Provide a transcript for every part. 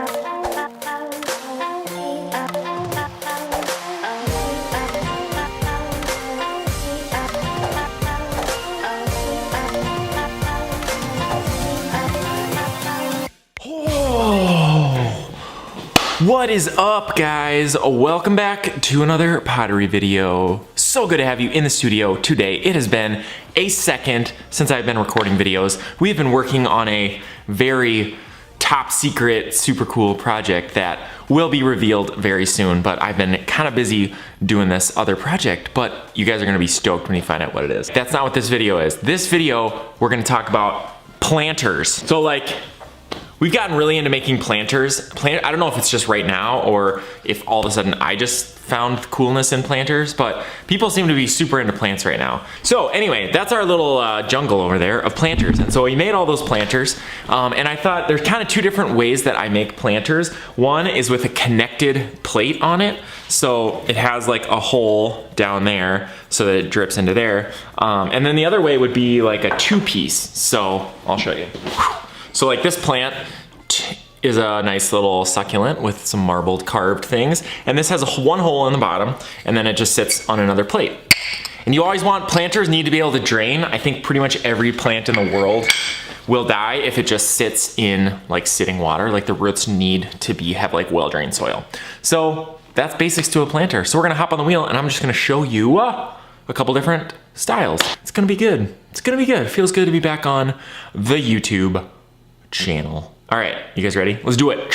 What is up, guys? Welcome back to another pottery video. So good to have you in the studio today. It has been a second since I've been recording videos. We've been working on a very top secret, super cool project that will be revealed very soon, but I've been kind of busy doing this other project, but you guys are gonna be stoked when you find out what it is. That's not what this video is. This video, we're gonna talk about planters. So like, we've gotten really into making planters. I don't know if it's just right now or if all of a sudden I just found coolness in planters, but people seem to be super into plants right now. So anyway, that's our little jungle over there of planters. And so we made all those planters, and I thought there's kind of two different ways that I make planters. One is with a connected plate on it. So it has like a hole down there so that it drips into there. And then the other way would be like a two-piece. So I'll show you. So like this plant is a nice little succulent with some marbled carved things. And this has one hole in the bottom and then it just sits on another plate. And you always want, planters need to be able to drain. I think pretty much every plant in the world will die if it just sits in like sitting water. Like the roots need to have like well-drained soil. So that's basics to a planter. So we're gonna hop on the wheel and I'm just gonna show you a couple different styles. It's gonna be good. It's gonna be good. It feels good to be back on the YouTube channel. All right, you guys ready? Let's do it.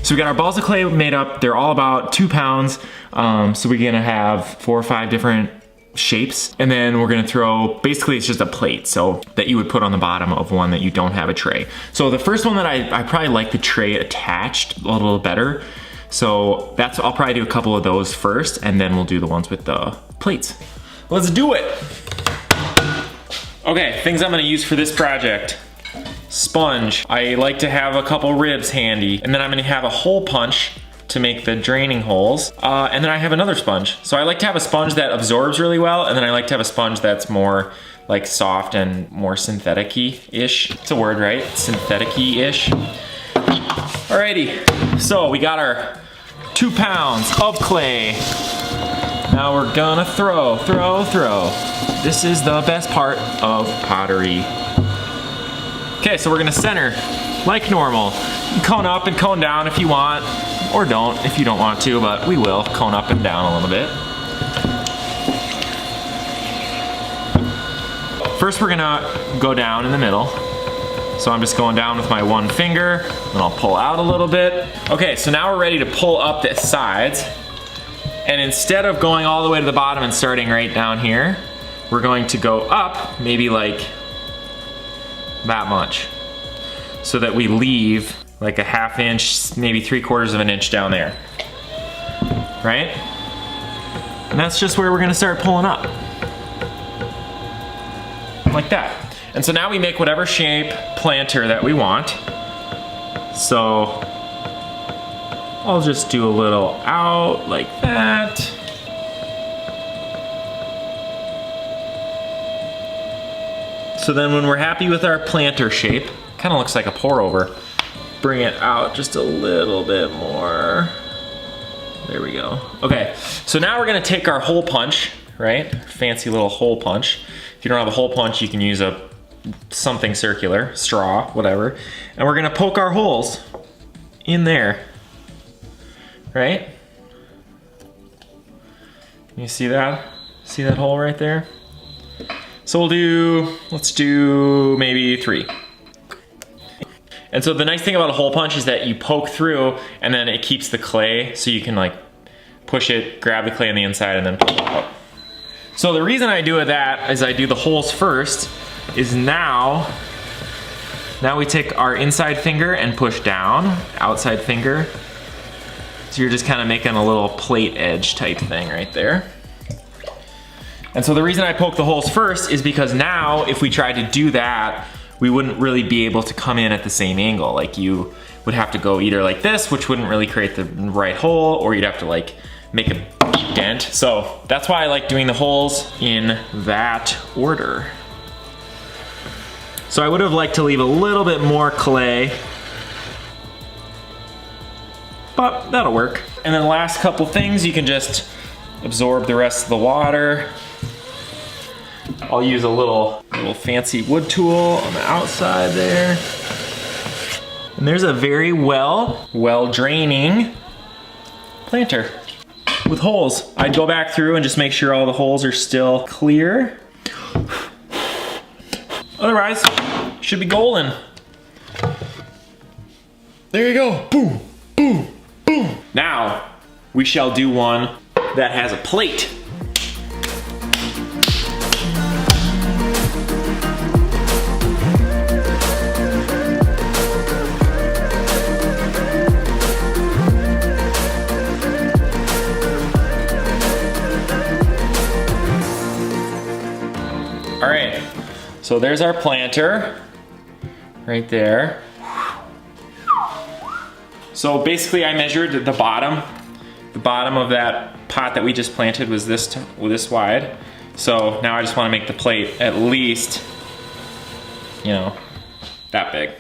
So we got our balls of clay made up. They're all about 2 pounds. So we're gonna have 4 or 5 different shapes. And then we're gonna throw, basically it's just a plate, so that you would put on the bottom of one that you don't have a tray. So the first one that I probably like the tray attached a little better. So I'll probably do a couple of those first and then we'll do the ones with the plates. Let's do it. Okay, things I'm gonna use for this project. Sponge. I like to have a couple ribs handy. And then I'm gonna have a hole punch to make the draining holes. And then I have another sponge. So I like to have a sponge that absorbs really well, and then I like to have a sponge that's more like soft and more synthetic-y-ish. It's a word, right? Synthetic-y-ish. Alrighty, so we got our 2 pounds of clay. Now we're gonna throw. This is the best part of pottery. Okay, so we're gonna center like normal. You can cone up and cone down if you want, or don't if you don't want to, but we will cone up and down a little bit. First we're gonna go down in the middle. So I'm just going down with my one finger, and I'll pull out a little bit. Okay, so now we're ready to pull up the sides. And instead of going all the way to the bottom and starting right down here, we're going to go up maybe like that much, so that we leave like a 1/2 inch, maybe 3/4 of an inch down there, right? And that's just where we're gonna start pulling up, like that. And so now we make whatever shape planter that we want. So I'll just do a little out like that. So then when we're happy with our planter shape, kind of looks like a pour over, bring it out just a little bit more. There we go. Okay, so now we're gonna take our hole punch, right? Fancy little hole punch. If you don't have a hole punch, you can use something circular, straw, whatever. And we're gonna poke our holes in there, right? You see that? See that hole right there? So let's do maybe 3. And so the nice thing about a hole punch is that you poke through and then it keeps the clay, so you can like push it, grab the clay on the inside and then pull it out. So the reason I do that is I do the holes first is now Now we take our inside finger and push down, outside finger. So you're just kind of making a little plate edge type thing right there. And so the reason I poke the holes first is because now if we tried to do that, we wouldn't really be able to come in at the same angle. Like you would have to go either like this, which wouldn't really create the right hole, or you'd have to like make a deep dent. So that's why I like doing the holes in that order. So I would have liked to leave a little bit more clay, but that'll work. And then the last couple things, you can just absorb the rest of the water. I'll use a little fancy wood tool on the outside there. And there's a very well draining planter with holes. I'd go back through and just make sure all the holes are still clear. Otherwise, should be golden. There you go, boom, boom, boom. Now, we shall do one that has a plate. All right, so there's our planter right there. So basically I measured the bottom. The bottom of that pot that we just planted was this wide. So now I just want to make the plate at least, you know, that big.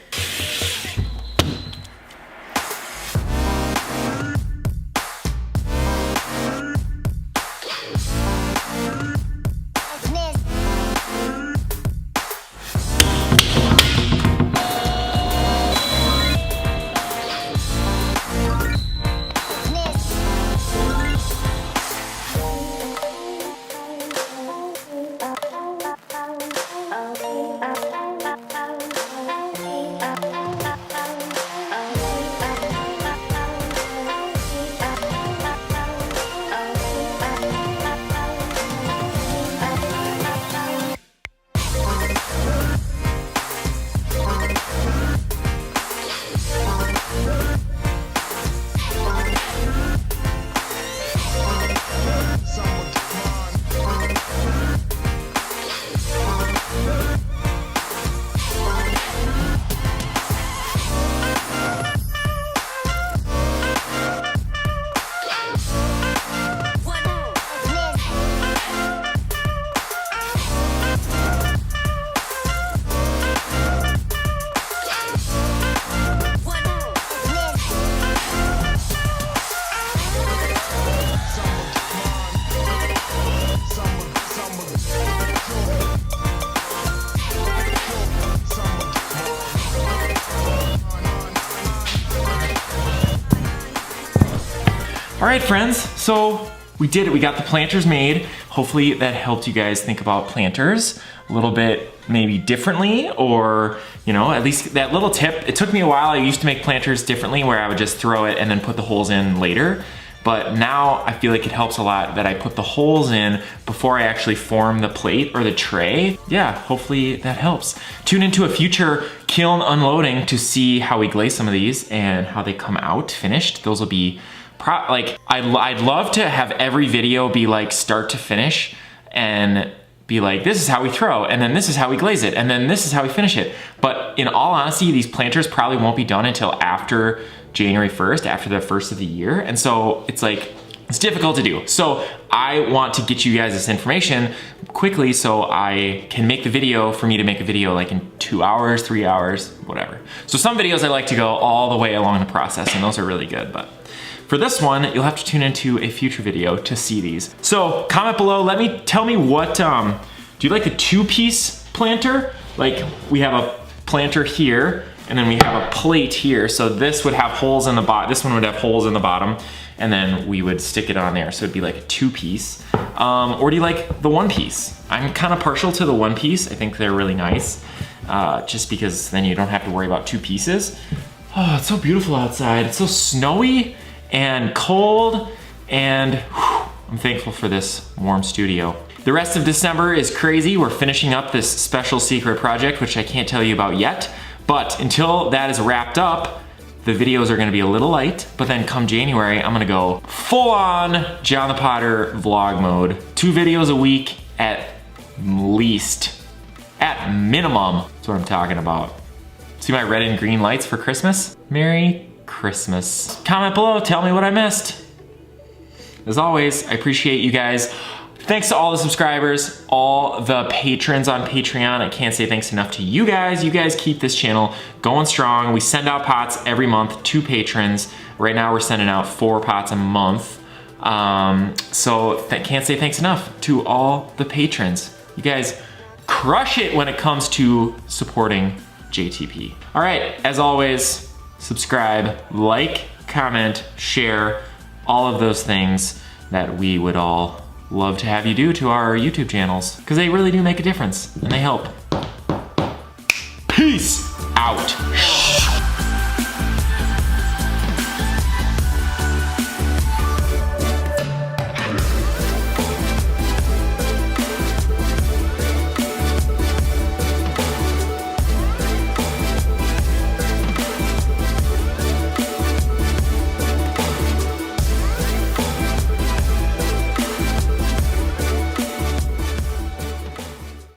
All right, friends, so we did it. We got the planters made. Hopefully that helped you guys think about planters a little bit maybe differently, or, you know, at least that little tip. It took me a while. I used to make planters differently where I would just throw it and then put the holes in later. But now I feel like it helps a lot that I put the holes in before I actually form the plate or the tray. Yeah, hopefully that helps. Tune into a future kiln unloading to see how we glaze some of these and how they come out finished. Those will be like, I'd love to have every video be like start to finish and be like, this is how we throw, and then this is how we glaze it, and then this is how we finish it. But in all honesty, these planters probably won't be done until after January 1st, after the first of the year. And so it's like, it's difficult to do. So I want to get you guys this information quickly so I can make the video, for me to make a video like in 2 hours, 3 hours, whatever. So some videos I like to go all the way along the process, and those are really good. But for this one, you'll have to tune into a future video to see these. So comment below, tell me what, do you like the 2-piece planter? Like we have a planter here, and then we have a plate here. So this would have holes in the bottom, this one would have holes in the bottom, and then we would stick it on there. So it'd be like a 2-piece. Or do you like the 1-piece? I'm kind of partial to the 1-piece. I think they're really nice, just because then you don't have to worry about 2 pieces. Oh, it's so beautiful outside. It's so snowy and cold, and whew, I'm thankful for this warm studio. The rest of December is crazy. We're finishing up this special secret project, which I can't tell you about yet, But until that is wrapped up, the videos are gonna be a little light, but then come January, I'm gonna go full on John the Potter vlog mode. 2 videos a week at least, at minimum. That's what I'm talking about. See my red and green lights for Christmas? Merry Christmas. Comment below, tell me what I missed. As always, I appreciate you guys. Thanks to all the subscribers, all the patrons on Patreon. I can't say thanks enough to you guys. You guys keep this channel going strong. We send out pots every month to patrons. Right now we're sending out 4 pots a month. So can't say thanks enough to all the patrons. You guys crush it when it comes to supporting JTP. All right, as always, subscribe, like, comment, share, all of those things that we would all love to have you do to our YouTube channels, because they really do make a difference and they help. Peace out.